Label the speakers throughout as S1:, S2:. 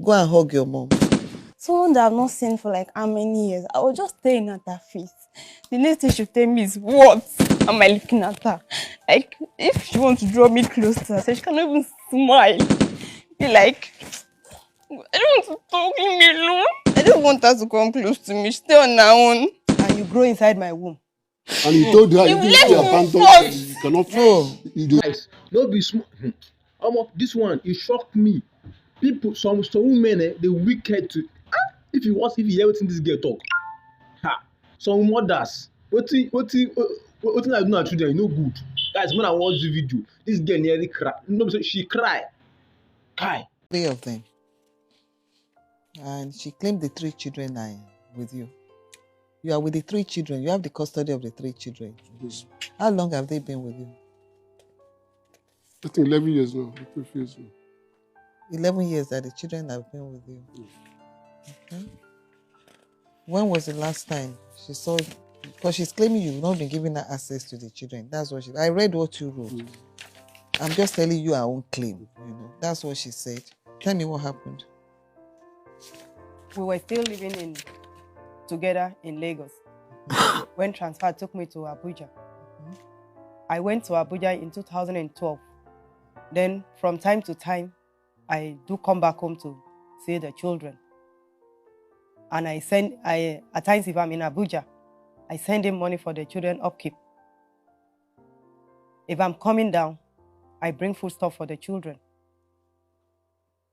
S1: Go and hug your mom.
S2: Someone that I've not seen for like how many years. I was just staring at her face. The next thing she'll tell me is, what am I looking at her? Like, if she wants to draw me close to her, so she cannot even smile. Be like, I don't want to talk, leave me alone. I don't want her to come close to me. Stay on her own. And you grow inside my womb.
S3: And you told her
S2: You
S3: you didn't
S2: let
S3: abandon
S2: me
S3: her.
S2: first.
S3: You cannot.
S1: No.
S3: You do.
S4: Guys, no be small. This one it shocked me. People, some women, they wicked to. If you hear wetin this girl talk, some mothers, wetin I do na children, e no good. Guys, when I watch the video, this girl nearly cry. No, she cry. Kai.
S1: 3 of them. And she claimed the 3 children are with you. You are with the 3 children. You have the custody of the 3 children.
S3: Yes.
S1: How long have they been with you?
S3: I think 11 years now. 12 years now.
S1: 11 years that the children have been with you. Okay. When was the last time she saw? Because she's claiming you've not been giving her access to the children. That's what I read what you wrote. I'm just telling you her own claim. That's what she said. Tell me what happened.
S2: We were still living together in Lagos when transfer took me to Abuja. I went to Abuja in 2012. Then from time to time, I do come back home to see the children. And at times if I'm in Abuja, I send him money for the children upkeep. If I'm coming down, I bring food stuff for the children.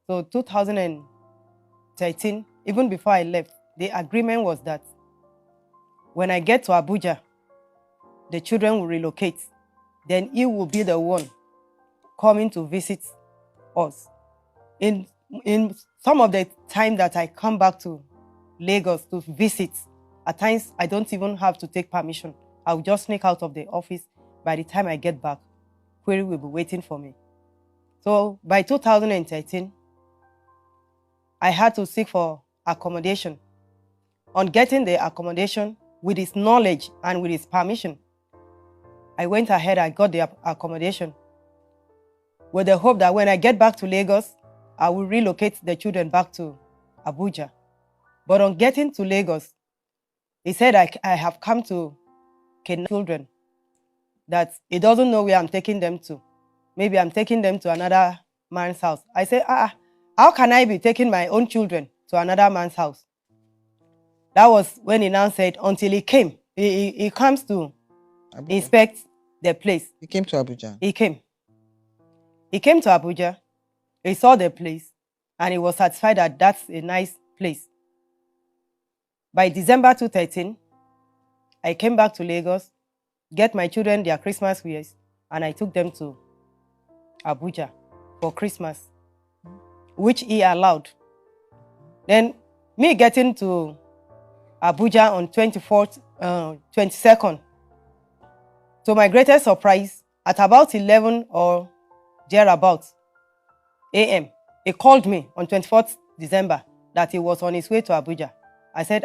S2: So 2013, even before I left, the agreement was that when I get to Abuja, the children will relocate. Then he will be the one coming to visit us. In some of the time that I come back to Lagos to visit, at times I don't even have to take permission. I'll just sneak out of the office. By the time I get back, Query will be waiting for me. So by 2013, I had to seek for accommodation. On getting the accommodation, with his knowledge and with his permission, I went ahead, I got the accommodation with the hope that when I get back to Lagos, I will relocate the children back to Abuja. But on getting to Lagos, he said I have come to kidnap children, that he doesn't know where I'm taking them to. Maybe I'm taking them to another man's house. I said, how can I be taking my own children to another man's house? That was when he now said, until he came. He comes to
S1: Abuja.
S2: Inspect the place.
S1: He came to Abuja.
S2: He came to Abuja. He saw the place, and he was satisfied that that's a nice place. By December 2013, I came back to Lagos, get my children their Christmas wears, and I took them to Abuja for Christmas, which he allowed. Then me getting to Abuja on 22nd, to my greatest surprise, at about 11 or thereabouts a.m., he called me on 24th December that he was on his way to Abuja. I said,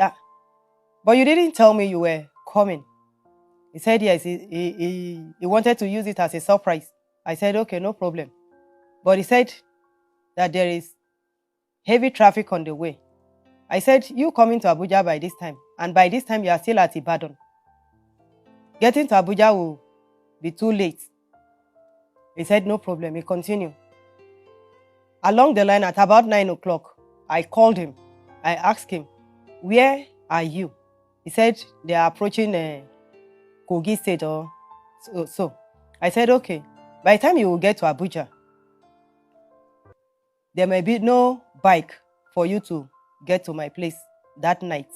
S2: but you didn't tell me you were coming. He said, yes, he wanted to use it as a surprise. I said, okay, no problem. But he said that there is heavy traffic on the way. I said, you coming to Abuja by this time, and by this time you are still at Ibadan. Getting to Abuja will be too late. He said, no problem. He continued. Along the line, at about 9 o'clock, I called him. I asked him, where are you? He said, they are approaching Kogi State or so. I said, okay. By the time you will get to Abuja, there may be no bike for you to get to my place that night.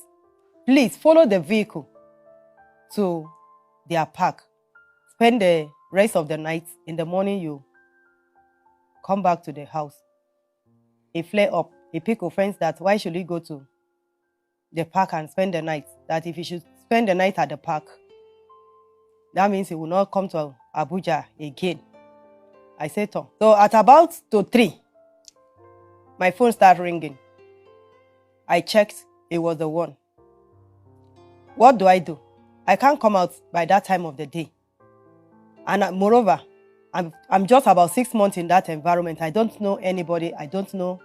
S2: Please follow the vehicle to their park. Spend the rest of the night. In the morning, you come back to the house. He flare up. He picked offense that why should he go to the park and spend the night? That if he should spend the night at the park, that means he will not come to Abuja again. I said, so at about 3, my phone started ringing. I checked, it was the one. What do? I can't come out by that time of the day. And moreover, I'm just about 6 months in that environment. I don't know anybody. I don't know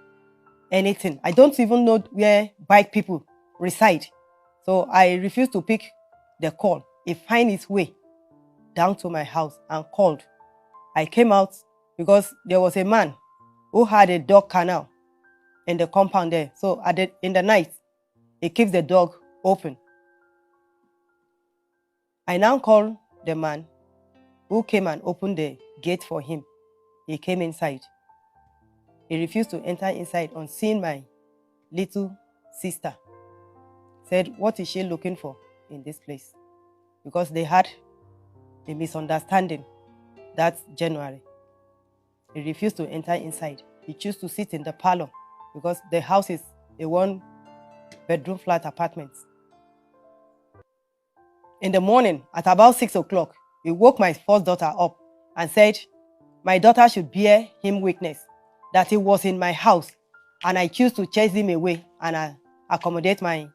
S2: anything. I don't even know where bike people reside. So I refused to pick the call. He find his way down to my house and called. I came out because there was a man who had a dog kennel in the compound there. So in the night, he keeps the dog open. I now called the man who came and opened the gate for him. He came inside. He refused to enter inside on seeing my little sister. Said, what is she looking for in this place? Because they had a misunderstanding that January. He refused to enter inside. He chose to sit in the parlor because the house is a 1-bedroom flat apartment. In the morning, at about 6 o'clock, he woke my first daughter up and said, my daughter should bear him witness that he was in my house and I choose to chase him away and accommodate my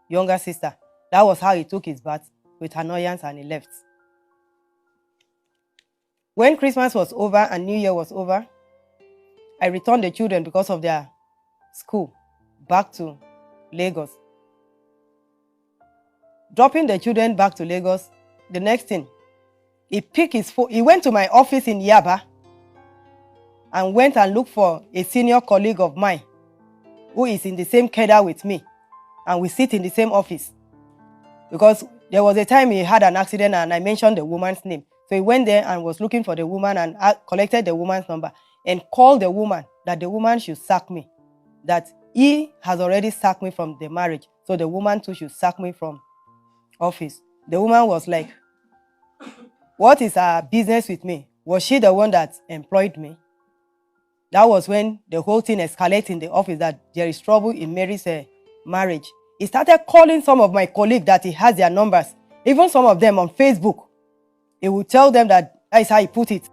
S2: younger sister. That was how he took his bath with annoyance and he left. When Christmas was over and New Year was over, I returned the children because of their school back to Lagos. Dropping the children back to Lagos, the next thing, he picked his phone. He went to my office in Yaba and went and looked for a senior colleague of mine who is in the same cadre with me, and we sit in the same office. Because there was a time he had an accident and I mentioned the woman's name. So he went there and was looking for the woman and collected the woman's number and called the woman that the woman should sack me, that he has already sacked me from the marriage, so the woman too should sack me from office. The woman was like, what is her business with me? Was she the one that employed me? That was when the whole thing escalated in the office, that there is trouble in Mary's marriage. He started calling some of my colleagues that he has their numbers, even some of them on Facebook. He would tell them that is how he put it.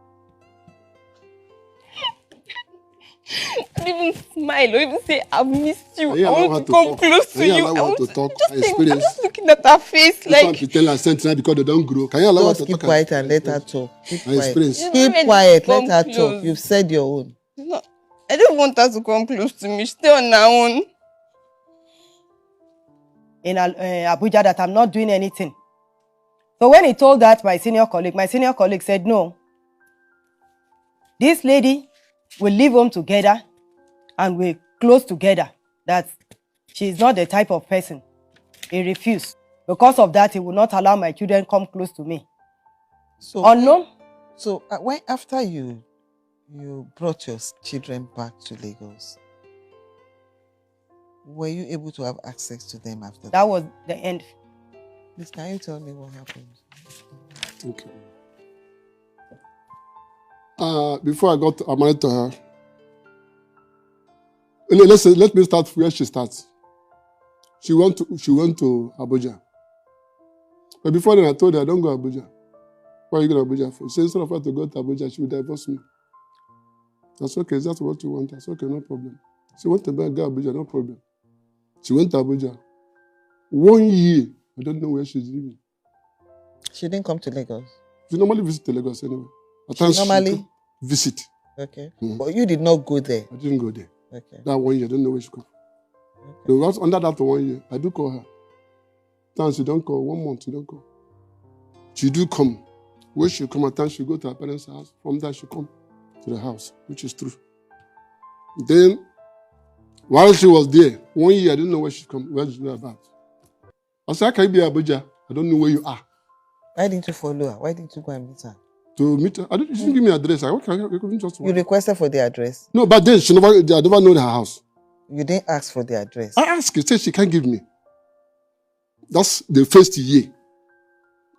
S5: Don't even smile or even say, I've missed you.
S3: Yeah,
S5: I want to come close to you.
S3: I want to talk.
S5: I'm just looking at her face like.
S3: You tell her sense because they don't grow. Can you allow her to
S1: Just keep
S3: talk?
S1: quiet and let her talk. Keep quiet.
S3: Experience.
S1: Keep quiet, let her
S5: Come
S1: talk.
S5: close.
S1: You've said your own.
S5: No, I don't want her to come close to me. Stay on her own.
S2: In Abuja that I'm not doing anything. So when he told that my senior colleague said, no, this lady will leave home together and we're close together, that she's not the type of person. He refused. Because of that, he will not allow my children come close to me.
S1: So
S2: Unknown?
S1: So when after you brought your children back to Lagos, were you able to have access to them after that?
S2: That was the end.
S1: Please, can you tell me what happened?
S3: Okay. Before I got married to her, let me start where she starts. She went to Abuja. But before then, I told her, don't go to Abuja. Why are you going to Abuja for? She said, instead of her to go to Abuja, she would divorce me. That's okay. Is that what you want? That's okay, no problem. She went to go to Abuja, no problem. She went to Abuja. 1 year, I don't know where she's living.
S1: She didn't come to Lagos.
S3: She normally visits Lagos anyway. At
S1: She
S3: times
S1: normally
S3: visit.
S1: Okay.
S3: Mm.
S1: But you did not go there.
S3: I didn't go there.
S1: Okay.
S3: That 1 year, I don't know where she come.
S1: Okay.
S3: So that's under that 1 year, I do call her. Times she don't call, 1 month she don't call. She do come. Where she come, at times she go to her parents' house. From there she come to the house, which is true. Then, while she was there, 1 year, I didn't know where she come, where she was about. I said, can you be Abuja? I don't know where you are.
S1: Why didn't you follow her? Why didn't you go and meet her?
S3: To meet her, she didn't give me address. I couldn't just
S1: You requested for the address.
S3: No, but then I never know her house.
S1: You didn't ask for the address.
S3: I asked her, said she can't give me. That's the first year.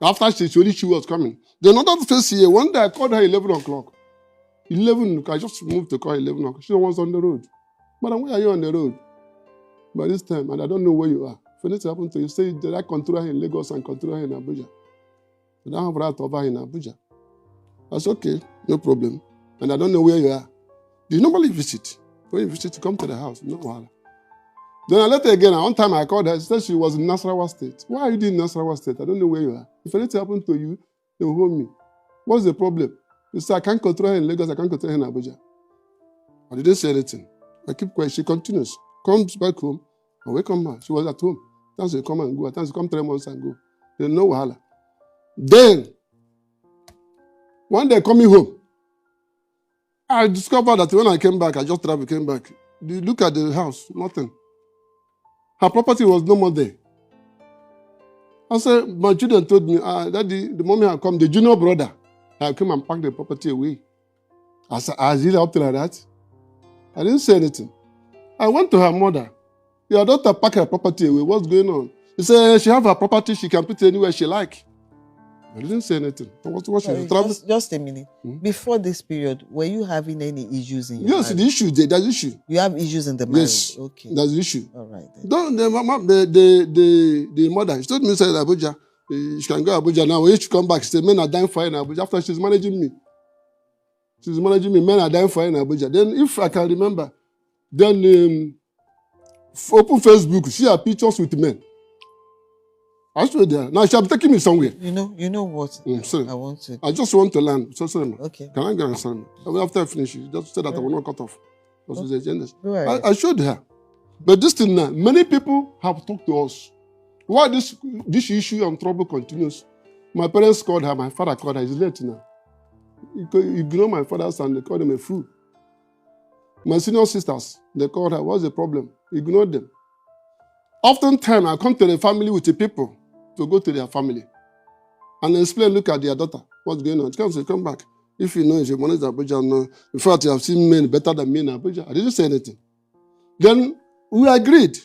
S3: After she was coming. Then another first year, one day I called her 11 o'clock. 11, I just moved to call 11 o'clock. She was on the road. Madam, where are you on the road? By this time, and I don't know where you are. If anything happened to you, say that I control her in Lagos and control her in Abuja. I don't have right over in Abuja. That's okay, no problem. And I don't know where you are. You normally visit. When you visit, you come to the house. No wahala. Then I later again, one time I called her, she said she was in Nasarawa State. Why are you in Nasarawa State? I don't know where you are. If anything happened to you, they will hold me. What's the problem? She said, I can't control her in Lagos, I can't control her in Abuja. I didn't say anything. I keep quiet. She continues. Comes back home. I welcome her. She was at home. Times you come and go. Times you come 3 months and go. There's no wahala. Then, one day coming home, I discovered that when I came back, I just came back. You look at the house, nothing. Her property was no more there. I said, my children told me, Daddy, the moment I come, the junior brother, I came and packed the property away. I said, is it up to like that? I didn't say anything. I went to her mother. Your daughter packed her property away. What's going on? He said, she have her property, she can put it anywhere she like. I didn't say anything.
S1: Sorry, just a minute. Before this period, were you having any issues in your
S3: Yes,
S1: marriage?
S3: the issue, there's issue.
S1: You have issues in the marriage?
S3: Yes,
S1: Okay.
S3: there's the issue.
S1: All right. Then.
S3: The mother, she told me, said Abuja, she can go Abuja now. When she come back, she said, men are dying for her in Abuja. After she's managing me. Men are dying for her in Abuja. Then, if I can remember, then open Facebook, see her pictures with men. I showed her. Now she'll be taking me somewhere.
S1: You know what?
S3: Sorry.
S1: I want to.
S3: I just want to learn. So sorry, ma.
S1: Okay.
S3: Can I get a son? After I finish, you just said that I will not cut off. Because the agenda.
S1: Right.
S3: I showed her. But this thing now, many people have talked to us. Why this issue and trouble continues? My parents called her, my father called her. It's late now. Ignore my father's and they called him a fool. My senior sisters, they called her. What's the problem? Ignore them. Oftentimes, I come to the family with the people to go to their family and explain, look at their daughter, what's going on. She comes, come back. If you know, if you manage Abuja, no. In fact, you have seen men better than me in Abuja. I didn't say anything. Then we agreed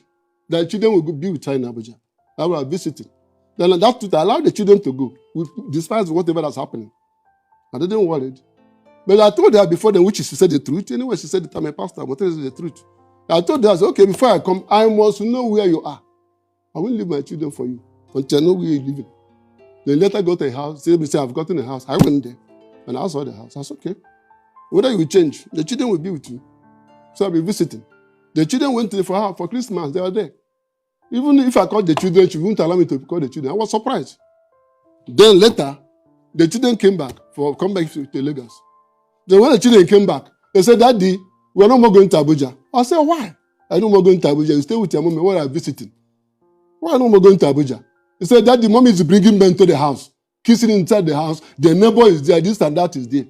S3: that children will be with her in Abuja. I will visit it. Then that I allowed the children to go, despite whatever that's happening. I didn't worry. But I told her before then, which she said the truth. Anyway, she said that I'm a pastor, but this is the truth. I told her, okay, before I come, I must know where you are. I won't leave my children for you until I know where you're living. Then later go to a house, say, I've gotten a house. I went there and I saw the house. I said, okay. Whether you will change, the children will be with you. So I'll be visiting. The children went for her for Christmas. They were there. Even if I called the children, she wouldn't allow me to call the children. I was surprised. Then later, the children came back to Lagos. Then when the children came back, they said, Daddy, we're no more going to Abuja. I said, why? I no more going to Abuja. You stay with your mommy while I'm visiting. Why no more going to Abuja? He said, Daddy, mommy is bringing men to the house, kissing inside the house. The neighbor is there, this and that is there.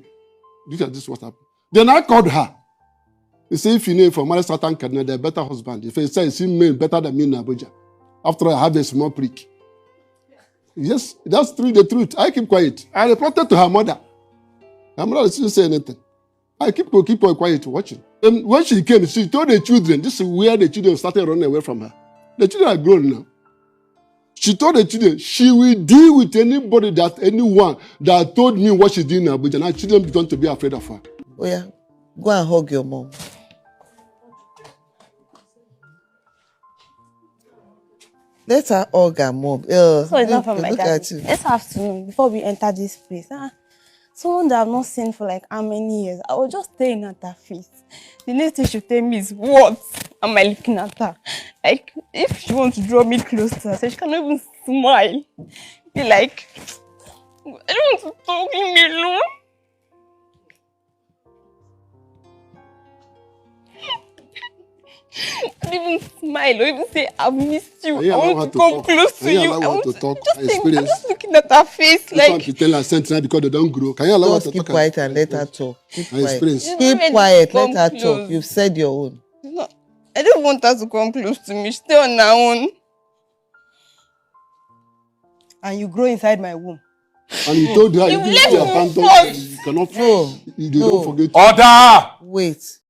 S3: Look at this, what happened. Then I called her. He said, if you know for marriage Satan Kaduna, they're better husband. If he said, you see men better than me in Abuja. After I have a small prick. Yes, that's the truth. I keep quiet. I reported to her mother. Her mother didn't say anything. I keep her quiet watching. And when she came, she told the children, this is where the children started running away from her. The children are grown now. She told the children, she will deal with anyone that told me what she did in Abuja. Now children began to be afraid of her.
S1: Oh yeah, go and hug your mom. Let her hug her mom.
S5: So it's not from my
S1: look
S5: dad.
S1: at you.
S5: Let's have to know before we enter this place. Someone that I've not seen for like how many years. I was just staring at her face. The next thing she tell me is, what am I looking at her? Like, if she wants to draw me close to her, so she cannot even smile. Be like, I don't want to talk, leave me alone. Don't even smile or even say, I've missed you. I want to come close to you. I want to talk. I'm just looking at her face like.
S3: You tell her something because they don't grow. Can you allow her to talk?
S1: Just keep quiet and let her talk. Keep quiet.
S3: Experience.
S1: Keep quiet, let her talk. You've said your own.
S5: I don't want her to come close to me. Stay on her own.
S2: And you grow inside my womb.
S3: And you told her
S5: You
S3: if
S5: let
S3: you
S5: me
S3: abandon,
S5: first.
S3: you cannot.
S1: No.
S3: You don't forget.
S6: Order!
S1: Wait.